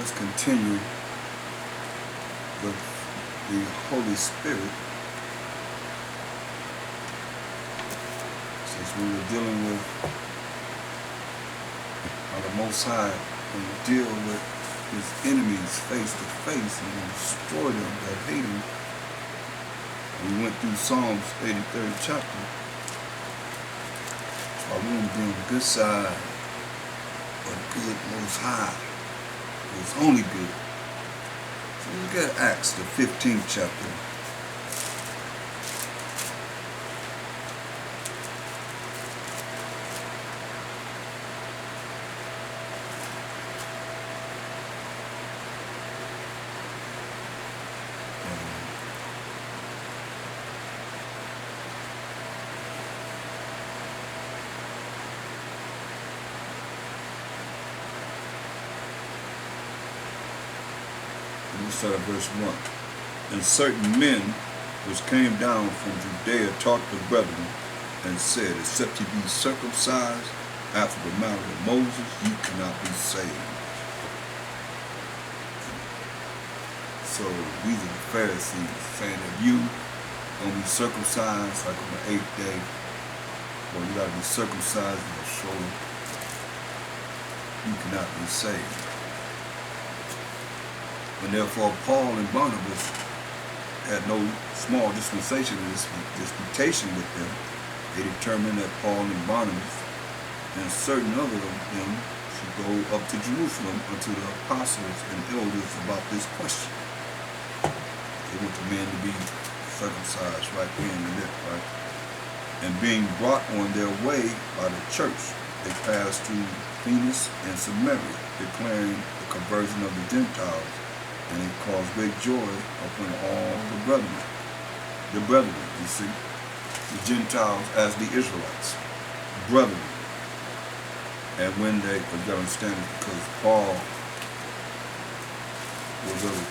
let's continue with the Holy Spirit, since we were dealing with how the Most High will deal with his enemies face to face and destroy them that hate him. We went through Psalms 83rd chapter. So I want to be on the good side of the good Most High, who is only good. So look at Acts, the 15th chapter. We start at verse 1. And certain men which came down from Judea taught the brethren, and said, except ye be circumcised after the manner of Moses, ye cannot be saved. So these are the Pharisees saying that you gonna be circumcised like on the 8th day, or you gotta be circumcised in the shoulder, you cannot be saved. And therefore Paul and Barnabas had no small disputation with them. They determined that Paul and Barnabas and certain other of them should go up to Jerusalem unto the apostles and elders about this question. They want the men to be circumcised right then and there, right? And being brought on their way by the church, they passed through Phoenix and Samaria, declaring the conversion of the Gentiles. And it caused great joy upon all the brethren. The brethren, you see, the Gentiles as the Israelites, brethren. And when they, you gotta understand it, because Paul was of the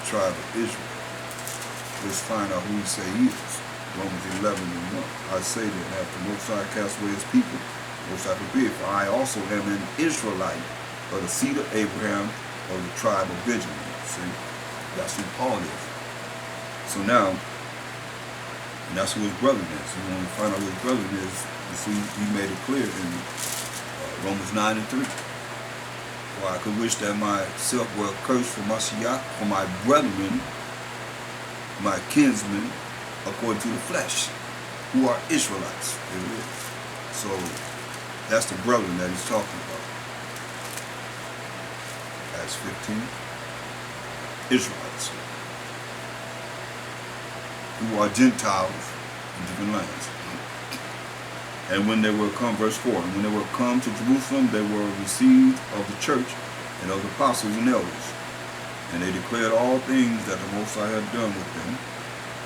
tribe of Israel. Let's find out who he say he is. Romans 11:1. I say that after Most High cast away his people, Most High forbid, for I also am an Israelite of the seed of Abraham, of the tribe of Benjamin. See, that's who Paul is. So now, and that's who his brother is. You want to find out who his brother is, you see, he made it clear in Romans 9:3. For I could wish that myself were accursed for Mashiach, for my brethren, my kinsmen, according to the flesh, who are Israelites. There it is. So that's the brethren that he's talking about. Acts 15, Israelites, who are Gentiles in different lands. And when they were come, verse 4, and when they were come to Jerusalem, they were received of the church and of the apostles and elders. And they declared all things that the Most High had done with them.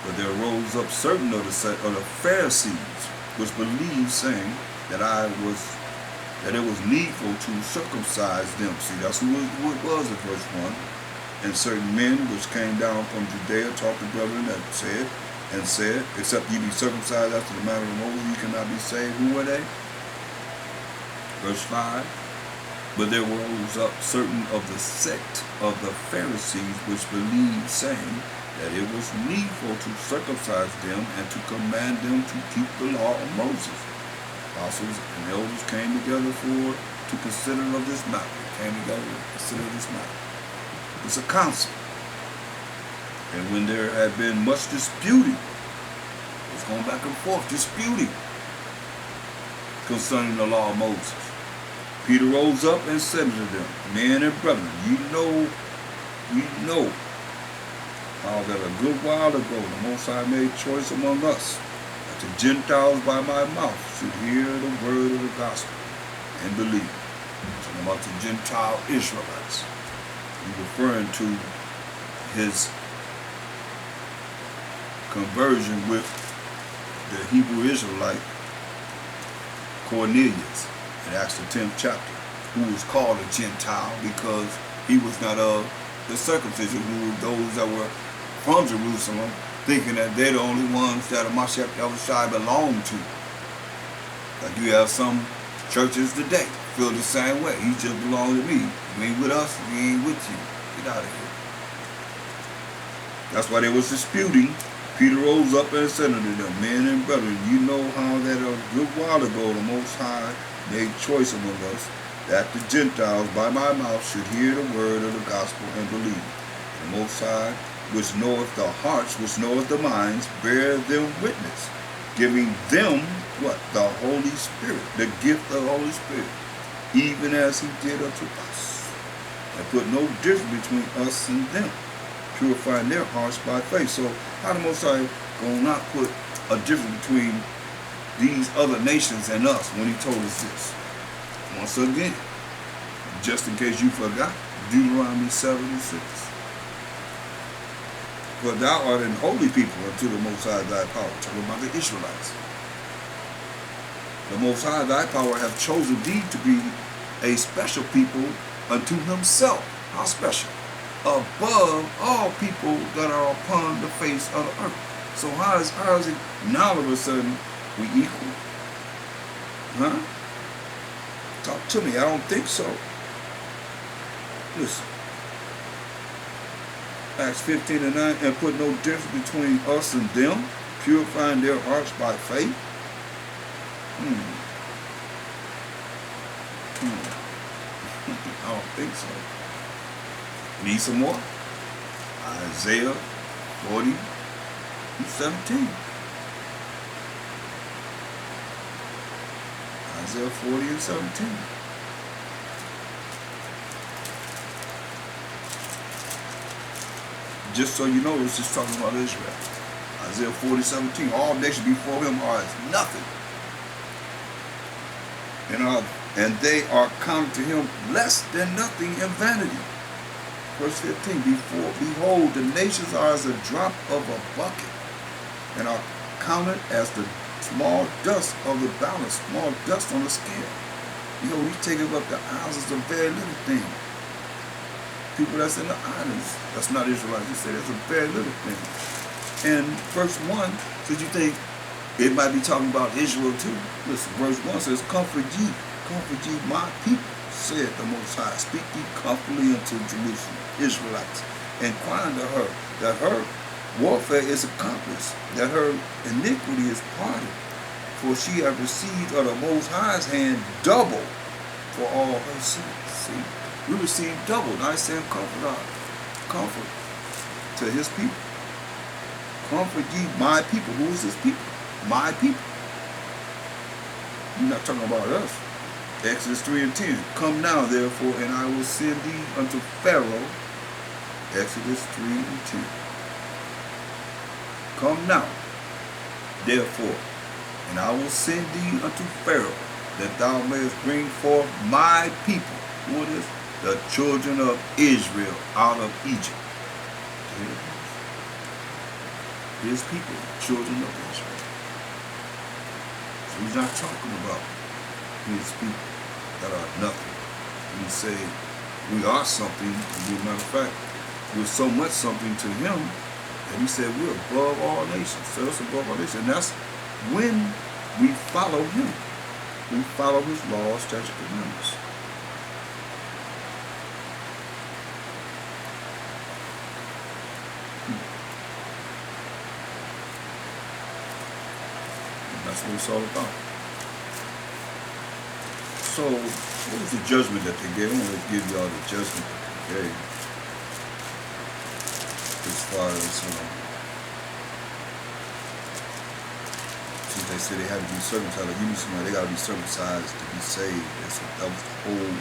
But there rose up certain of the Pharisees, which believed, saying that it was needful to circumcise them. See, that's who it was in verse 1. And certain men which came down from Judea taught the brethren that said, except ye be circumcised after the manner of Moses, ye cannot be saved. Who were they? Verse 5. But there rose up certain of the sect of the Pharisees which believed, saying that it was needful to circumcise them and to command them to keep the law of Moses. Apostles and elders came together to consider of this matter. They came together to consider this matter. It's a council. And when there had been much disputing, it's going back and forth, disputing concerning the law of Moses, Peter rose up and said unto them, men and brethren, we know how that a good while ago the Most High made choice among us, the Gentiles by my mouth should hear the word of the gospel and believe. Talking about the Gentile Israelites. He's referring to his conversion with the Hebrew Israelite Cornelius in Acts the 10th chapter, who was called a Gentile because he was not of the circumcision, who were those that were from Jerusalem, thinking that they're the only ones that Mashiach Yahushua belong to. Like you have some churches today, feel the same way. He just belongs to me. You ain't with us, he ain't with you. Get out of here. That's why they was disputing. Peter rose up and said unto them, men and brethren, you know how that a good while ago the Most High made choice among us, that the Gentiles by my mouth should hear the word of the gospel and believe. The Most High, which knoweth the hearts, which knoweth the minds, bear them witness, giving them what? The Holy Spirit, the gift of the Holy Spirit, even as he did unto us, and put no difference between us and them, purifying their hearts by faith. So how the Most High gonna not put a difference between these other nations and us when he told us this? Once again, just in case you forgot, Deuteronomy 7:6. For thou art an holy people unto the Most High thy power. Talking about the Israelites. The Most High thy power hath chosen thee to be a special people unto himself. How special? Above all people that are upon the face of the earth. So how is it now all of a sudden we equal? Huh? Talk to me. I don't think so. Listen. Acts 15:9, and put no difference between us and them, purifying their hearts by faith. I don't think so. Need some more? Isaiah 40:17. Isaiah 40:17. Just so you know, it's just talking about Israel. Isaiah 40:17. All nations before him are as nothing. And they are counted to him less than nothing in vanity. Verse 15. Behold, the nations are as a drop of a bucket, and are counted as the small dust of the balance, small dust on the scale. Behold, he's taking up the isles as a very little thing. People that's in the islands, that's not Israelites, he said that's a very little thing. And verse 1 says, you think it might be talking about Israel too? Listen, verse 1 says, comfort ye my people, said the Most High. Speak ye comfortably unto Jerusalem, Israelites, and cry unto her that her warfare is accomplished, that her iniquity is pardoned. For she hath received of the Most High's hand double for all her sins. See? We receive double. Now he's saying comfort to his people. Comfort ye my people. Who is his people? My people. You're not talking about us. Exodus 3:10. Come now, therefore, and I will send thee unto Pharaoh. Exodus 3:10. Come now, therefore, and I will send thee unto Pharaoh, that thou mayest bring forth my people. Who it is? The children of Israel out of Egypt. His people, children of Israel. So he's not talking about his people that are nothing. He say we are something. As a matter of fact, we're so much something to him that he said we're above all nations. So it's above all nations. And that's when we follow him. We follow his laws, statutes, and commandments. That's what it's all about. So, what was the judgment that they gave? I'm going to give y'all the judgment that they gave. As far as, since they said they had to be circumcised, like you need somebody, they got to be circumcised to be saved. That was the whole,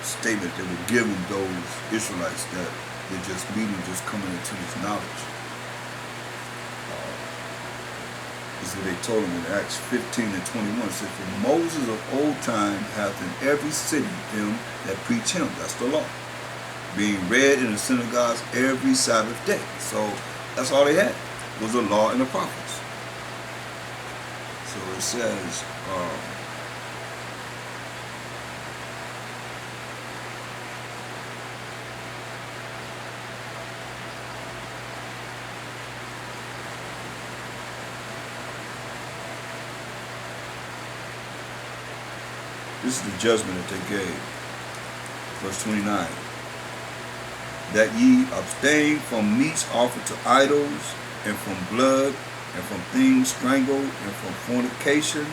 statement they were giving those Israelites that they're just meeting, just coming into this knowledge. Is what they told him in Acts 15:21. It says, for Moses of old time hath in every city them that preach him. That's the law. Being read in the synagogues every Sabbath day. So that's all they had, was the law and the prophets. So it says, This is the judgment that they gave. Verse 29. That ye abstain from meats offered to idols, and from blood, and from things strangled, and from fornication,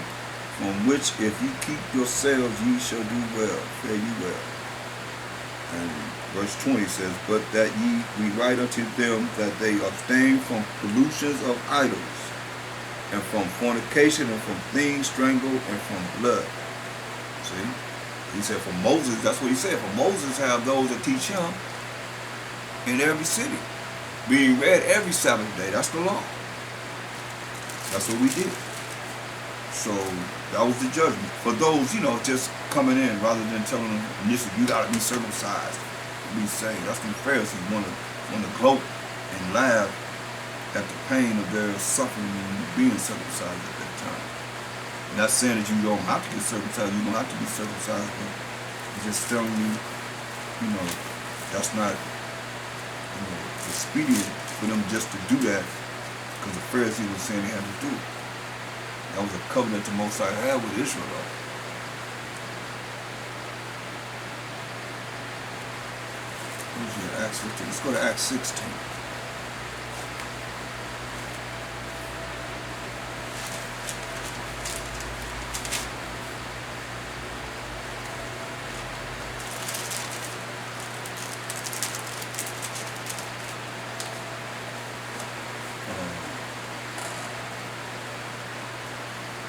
from which if ye keep yourselves, ye shall do well, fare ye well. And verse 20 says, but that we write unto them that they abstain from pollutions of idols, and from fornication, and from things strangled, and from blood. See? He said for Moses, that's what he said. For Moses have those that teach him in every city, being read every Sabbath day. That's the law. That's what we did. So that was the judgment. For those, just coming in rather than telling them, listen, you got to be circumcised to be saved. That's when the Pharisees want to gloat and laugh at the pain of their suffering and being circumcised at that time. Not saying that you don't have to get circumcised, you don't have to be circumcised, but it's just telling you, that's not expedient for them just to do that because the Pharisees were saying they had to do it. That was a covenant the Most High had with Israel. Acts 15. Let's go to Acts 16.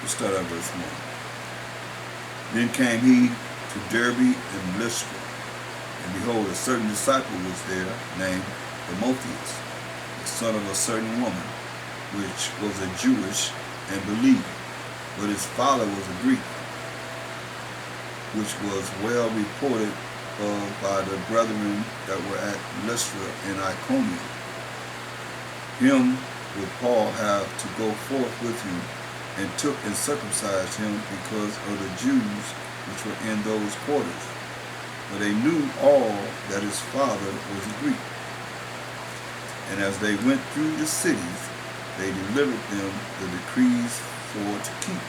Let's start at verse 1. Then came he to Derbe and Lystra, and behold, a certain disciple was there, named Timotheus, the son of a certain woman, which was a Jewish and believer, but his father was a Greek, which was well reported of by the brethren that were at Lystra and Iconium. Him would Paul have to go forth with him, and took and circumcised him because of the Jews which were in those quarters. For they knew all that his father was a Greek. And as they went through the cities, they delivered them the decrees for to keep.